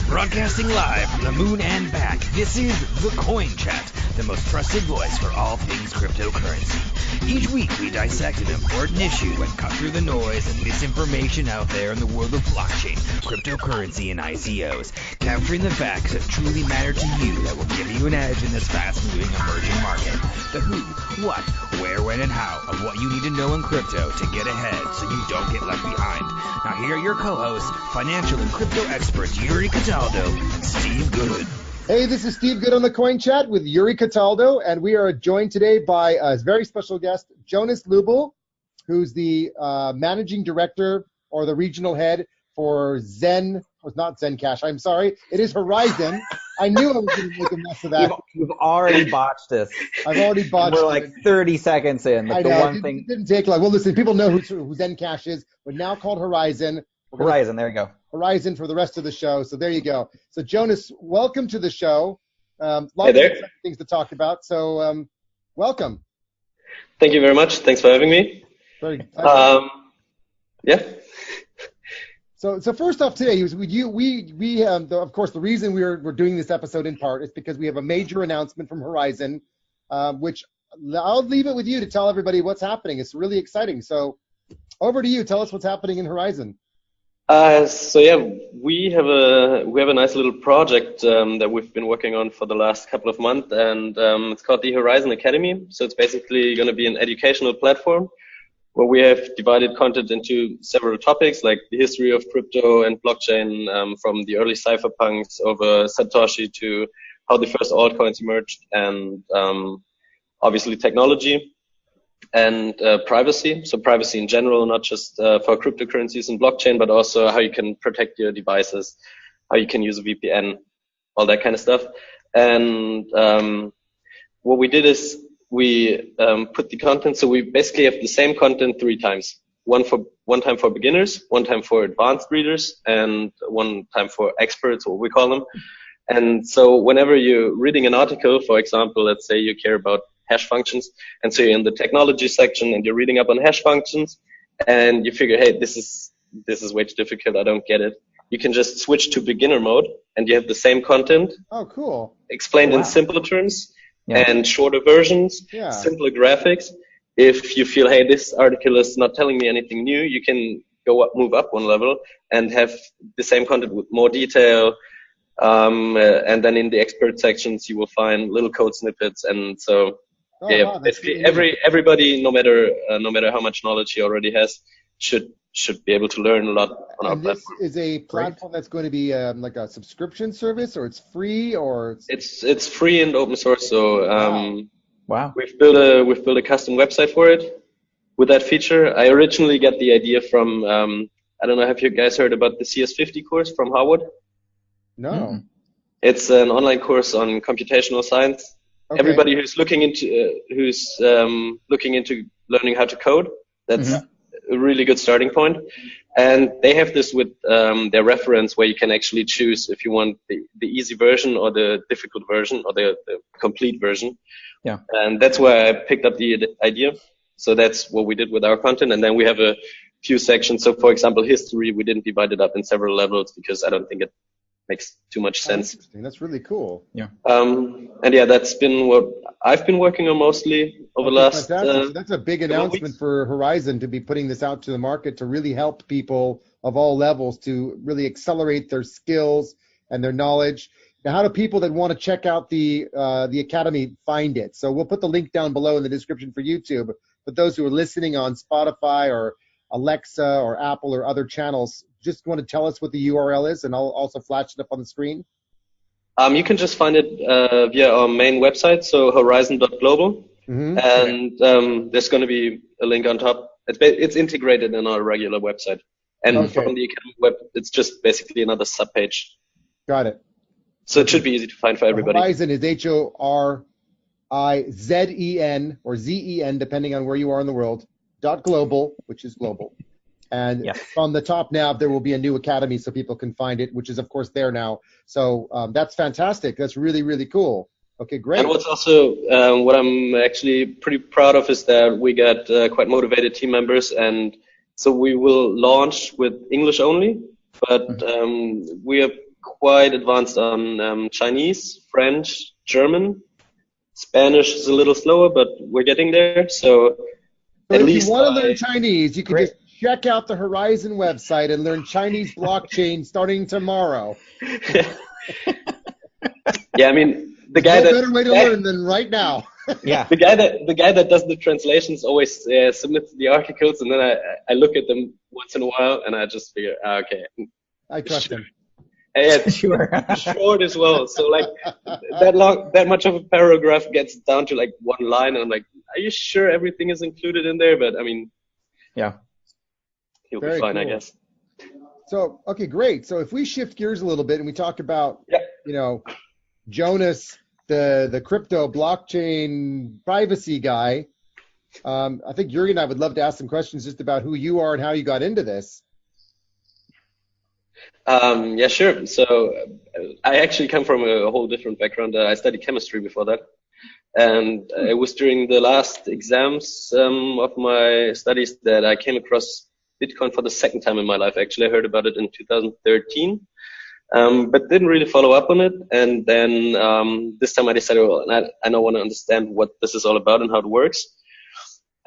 Broadcasting live from the moon and back, this is The Coin Chat, the most trusted voice for all things cryptocurrency. Each week we dissect an important issue and cut through the noise and misinformation out there in the world of blockchain, cryptocurrency, and ICOs, capturing the facts that truly matter to you that will give you an edge in this fast-moving emerging market. The who, what, where, when, and how of what you need to know in crypto to get ahead so you don't get left behind. Now here are your co-hosts, financial and crypto experts Yuri Cataldo and Steve Good. Hey, this is Steve Good on the Coin Chat with Yuri Cataldo, and we are joined today by a very special guest, Jonas Rubel, who's the managing director or the regional head for not Zencash, I'm sorry, it is Horizen. I knew I was going to make a mess of that. You've already botched this. I've already botched it. We're like 30 seconds in. Like I know, it didn't take long. Well, listen, people know who Zencash is. We're now called Horizen. Horizen, there you go. Horizen for the rest of the show. So there you go. So Jonas, welcome to the show. Lots of things to talk about. So welcome. Thank you very much. Thanks for having me. Very yeah. So first off today, we of course the reason we're doing this episode in part is because we have a major announcement from Horizen, which I'll leave it with you to tell everybody what's happening. It's really exciting. So over to you. Tell us what's happening in Horizen. So yeah, we have a nice little project that we've been working on for the last couple of months, and it's called the Horizen Academy. So it's basically going to be an educational platform where we have divided content into several topics, like the history of crypto and blockchain, from the early cypherpunks over Satoshi to how the first altcoins emerged, and obviously technology. And privacy, so privacy in general, not just for cryptocurrencies and blockchain, but also how you can protect your devices, how you can use a VPN, all that kind of stuff. And what we did is we put the content, so we basically have the same content 3 times. One time for beginners, one time for advanced readers, and one time for experts, what we call them. And so whenever you're reading an article, for example, let's say you care about hash functions, and so you're in the technology section and you're reading up on hash functions, and you figure, hey, this is way too difficult, I don't get it. You can just switch to beginner mode, and you have the same content. Oh, cool. Explained in simpler terms and shorter versions, simpler graphics. If you feel, hey, this article is not telling me anything new, you can move up one level and have the same content with more detail. And then in the expert sections, you will find little code snippets, and so. Wow, basically everybody, no matter how much knowledge he already has, should be able to learn a lot on our platform. This is a platform that's going to be like a subscription service, or it's free, or it's free and open source. So wow. We've built a custom website for it with that feature. I originally got the idea from I don't know, have you guys heard about the CS50 course from Harvard? No. Mm-hmm. It's an online course on computational science. Okay. Everybody who's looking into learning how to code, that's a really good starting point. And they have this with their reference, where you can actually choose if you want the easy version or the difficult version or the complete version. Yeah. And that's where I picked up the idea. So that's what we did with our content. And then we have a few sections. So for example, history, we didn't divide it up in several levels because I don't think it makes too much sense. Interesting. That's really cool. Yeah. And yeah, that's been what I've been working on mostly over the last. So that's a big announcement for Horizen to be putting this out to the market to really help people of all levels to really accelerate their skills and their knowledge. Now, how do people that want to check out the Academy find it? So we'll put the link down below in the description for YouTube. But those who are listening on Spotify or Alexa or Apple or other channels, just want to tell us what the URL is, and I'll also flash it up on the screen. You can just find it via our main website, so horizen.global, and there's going to be a link on top. It's integrated in our regular website, and from the Academy web, it's just basically another subpage. Got it. So it should be easy to find for everybody. Horizen is HORIZEN or ZEN, depending on where you are in the world. .global, which is global. And from the top now, there will be a new academy so people can find it, which is, of course, there now. So that's fantastic. That's really, really cool. Okay, great. And what's also what I'm actually pretty proud of is that we got quite motivated team members. And so we will launch with English only. but we are quite advanced on Chinese, French, German. Spanish is a little slower, but we're getting there. So at if least you want to learn Chinese, you can just check out the Horizen website and learn Chinese blockchain starting tomorrow. Yeah, I mean, the guy no better way to learn than right now. Yeah. The guy that does the translations always submits the articles, and then I look at them once in a while, and I just figure, okay. I trust him. And it's short as well. So like that much of a paragraph gets down to like one line, and I'm like, are you sure everything is included in there? But I mean, yeah, he'll be fine, cool. I guess. So okay, great. So if we shift gears a little bit and we talk about, Jonas, the crypto blockchain privacy guy, I think Jürgen and I would love to ask some questions just about who you are and how you got into this. Yeah, sure. So I actually come from a whole different background. I studied chemistry before that. And it was during the last exams of my studies that I came across Bitcoin for the second time in my life. Actually, I heard about it in 2013, but didn't really follow up on it. And then this time I decided, well, I now want to understand what this is all about and how it works.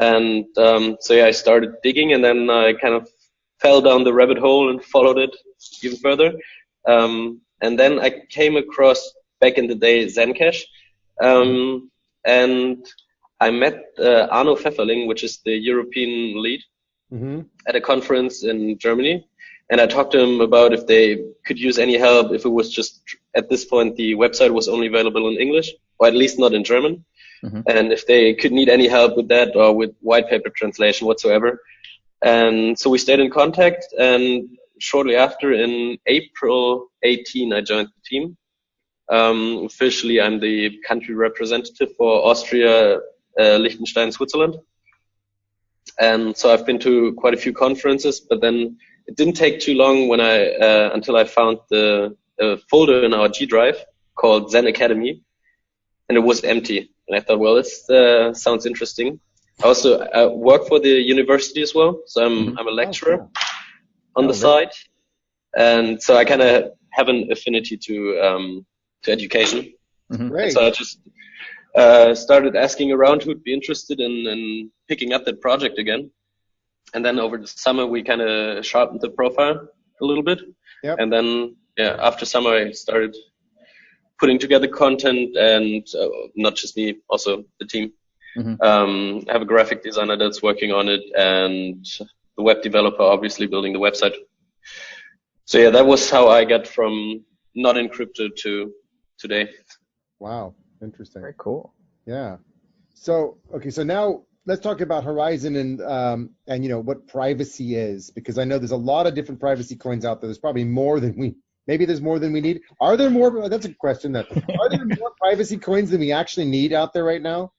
And so yeah, I started digging, and then I kind of fell down the rabbit hole and followed it even further. And then I came across, back in the day, Zencash. And I met Arno Pfefferling, which is the European lead, at a conference in Germany. And I talked to him about if they could use any help, if it was just, at this point, the website was only available in English, or at least not in German. And if they could need any help with that or with white paper translation whatsoever. And so we stayed in contact, and shortly after, in April 18, I joined the team. Officially, I'm the country representative for Austria, Liechtenstein, Switzerland. And so I've been to quite a few conferences, but then it didn't take too long when until I found the folder in our G drive called Zen Academy, and it was empty. And I thought, well, this sounds interesting. I also work for the university as well, so I'm a lecturer on the side, and so I kind of have an affinity to education. Great. So I just started asking around who'd be interested in picking up that project again, and then over the summer we kind of sharpened the profile a little bit, and then after summer I started putting together content, and not just me, also the team. I have a graphic designer that's working on it, and the web developer obviously building the website. So yeah, that was how I got from not in crypto to today. Wow, interesting. Very cool. Yeah. So okay, so now let's talk about Horizen and what privacy is, because I know there's a lot of different privacy coins out there. There's probably more than there's more than we need. Are there more? That's a question. Are there more privacy coins than we actually need out there right now?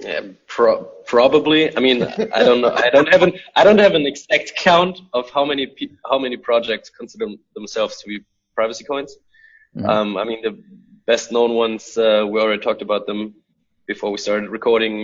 Yeah, probably. I mean, I don't know. I don't have an exact count of how many projects consider themselves to be privacy coins. I mean, the best known ones, we already talked about them before we started recording.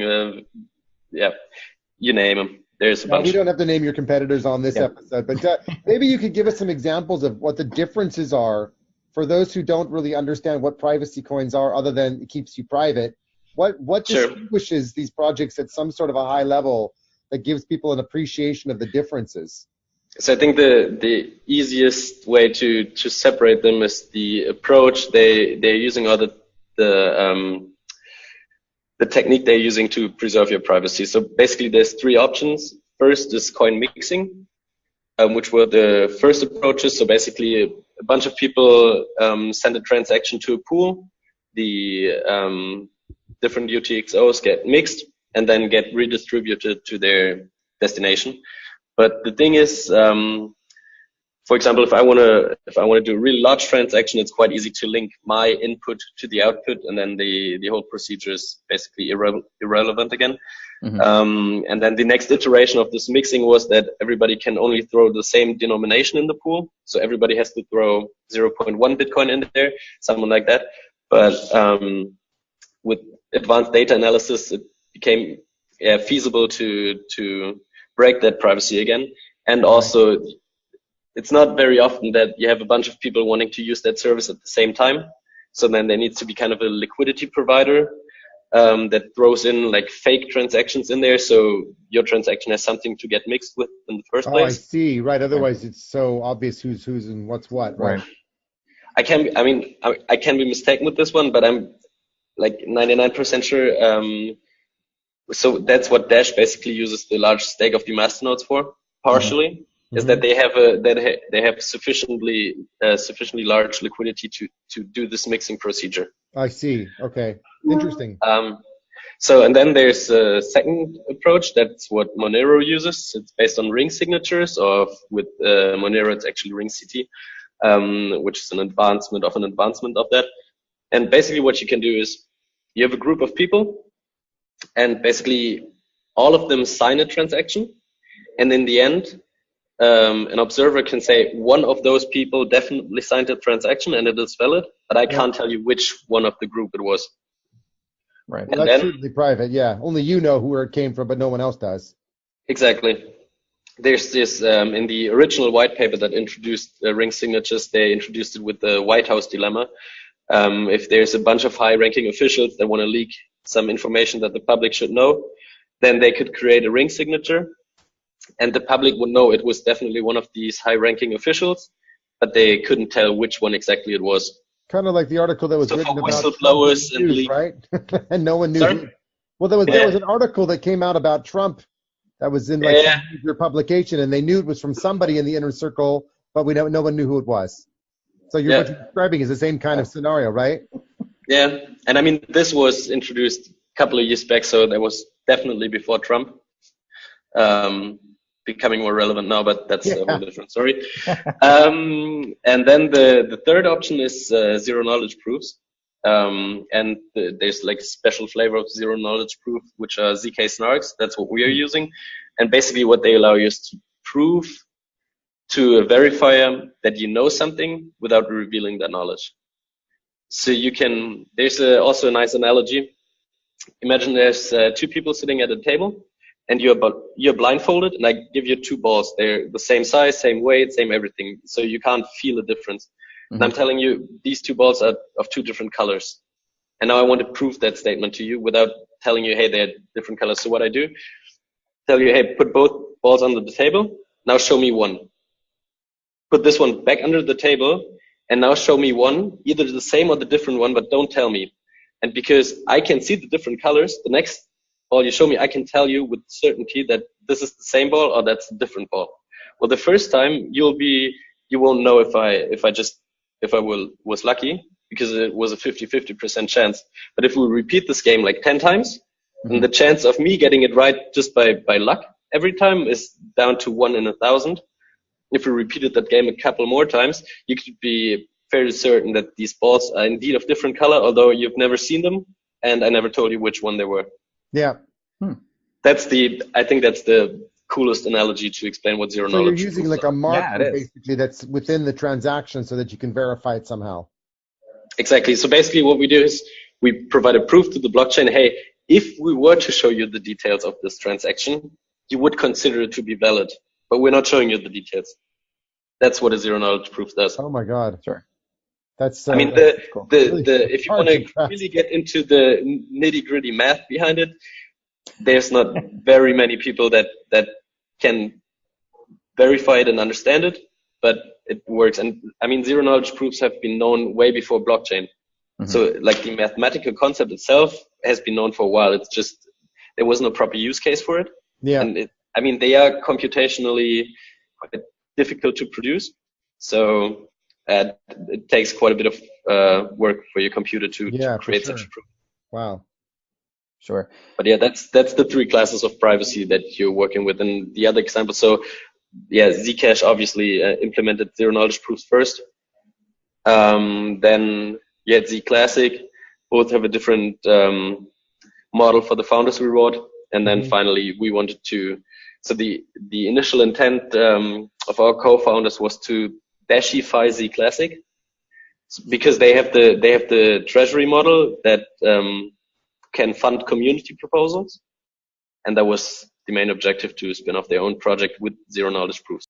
You name them. There's a bunch. We don't have to name your competitors on this episode, but maybe you could give us some examples of what the differences are for those who don't really understand what privacy coins are, other than it keeps you private. What distinguishes these projects at some sort of a high level that gives people an appreciation of the differences? So I think the easiest way to separate them is the approach they're using, or the technique they're using to preserve your privacy. So basically there's three options. First is coin mixing, which were the first approaches. So basically a bunch of people send a transaction to a pool. The different UTXOs get mixed and then get redistributed to their destination. But the thing is, for example, if I want to do a really large transaction, it's quite easy to link my input to the output, and then the whole procedure is basically irrelevant again. And then the next iteration of this mixing was that everybody can only throw the same denomination in the pool. So everybody has to throw 0.1 Bitcoin in there, something like that. But with advanced data analysis, it became feasible to break that privacy again. And also, it's not very often that you have a bunch of people wanting to use that service at the same time. So then there needs to be kind of a liquidity provider that throws in like fake transactions in there, so your transaction has something to get mixed with in the first place. I see. Right. Otherwise, it's so obvious who's and what's what. Right. I can be mistaken with this one, but I'm like 99% sure. So that's what Dash basically uses the large stake of the masternodes for, partially, is that they have sufficiently large liquidity to do this mixing procedure. I see. Okay. Interesting. So, and then there's a second approach. That's what Monero uses. It's based on ring signatures, or with Monero, it's actually ring CT, which is an advancement of that. And basically what you can do is you have a group of people, and basically all of them sign a transaction. And in the end, an observer can say one of those people definitely signed a transaction and it is valid, but I can't tell you which one of the group it was. Right. Well, that's certainly private, yeah. Only you know where it came from, but no one else does. Exactly. There's this, in the original white paper that introduced ring signatures, they introduced it with the White House dilemma. If there's a bunch of high-ranking officials that want to leak some information that the public should know, then they could create a ring signature, and the public would know it was definitely one of these high-ranking officials, but they couldn't tell which one exactly it was. Kind of like the article that was written about whistleblowers Trump, and right? And no one knew. Sorry? Well, there was an article that came out about Trump that was in like some major publication, and they knew it was from somebody in the inner circle, but no one knew who it was. So what you're describing is the same kind of scenario, right? Yeah, and I mean, this was introduced a couple of years back, so that was definitely before Trump. Becoming more relevant now, but that's a whole different story. And then the third option is zero knowledge proofs. And there's like a special flavor of zero knowledge proof, which are ZK snarks. That's what we are using. And basically what they allow you is to prove to a verifier that you know something without revealing that knowledge. So there's also a nice analogy. Imagine there's two people sitting at a table, and you're blindfolded, and I give you two balls. They're the same size, same weight, same everything. So you can't feel a difference. And I'm telling you, these two balls are of two different colors. And now I want to prove that statement to you without telling you, hey, they're different colors. So what I do, tell you, hey, put both balls under the table. Now show me one. Put this one back under the table, and now show me one, either the same or the different one, but don't tell me. And because I can see the different colors, the next ball you show me, I can tell you with certainty that this is the same ball or that's a different ball. Well, the first time you won't know if I was lucky, because it was a 50-50% chance. But if we repeat this game like 10 times, then the chance of me getting it right just by luck every time is down to 1 in 1,000. If we repeated that game a couple more times, you could be fairly certain that these balls are indeed of different color, although you've never seen them, and I never told you which one they were. Yeah. I think that's the coolest analogy to explain what zero knowledge is. So you're using like a marker basically that's within the transaction so that you can verify it somehow. Exactly. So basically what we do is we provide a proof to the blockchain, hey, if we were to show you the details of this transaction, you would consider it to be valid, but we're not showing you the details. That's what a zero knowledge proof does. Oh my God. Sure. That's I mean, if you want to really get into the nitty gritty math behind it, there's not very many people that can verify it and understand it, but it works. And I mean, zero knowledge proofs have been known way before blockchain. So like the mathematical concept itself has been known for a while. It's just, there was no proper use case for it. Yeah. And they are computationally quite difficult to produce. So it takes quite a bit of work for your computer to create such a proof. Wow. Sure. But yeah, that's the three classes of privacy that you're working with. And the other example, so yeah, Zcash obviously implemented zero knowledge proofs first. Then you had Z Classic, both have a different model for the founders reward. And then finally we wanted to, so the initial intent of our co-founders was to Dashify Z Classic, because they have the treasury model that can fund community proposals, and that was the main objective to spin off their own project with zero knowledge proofs.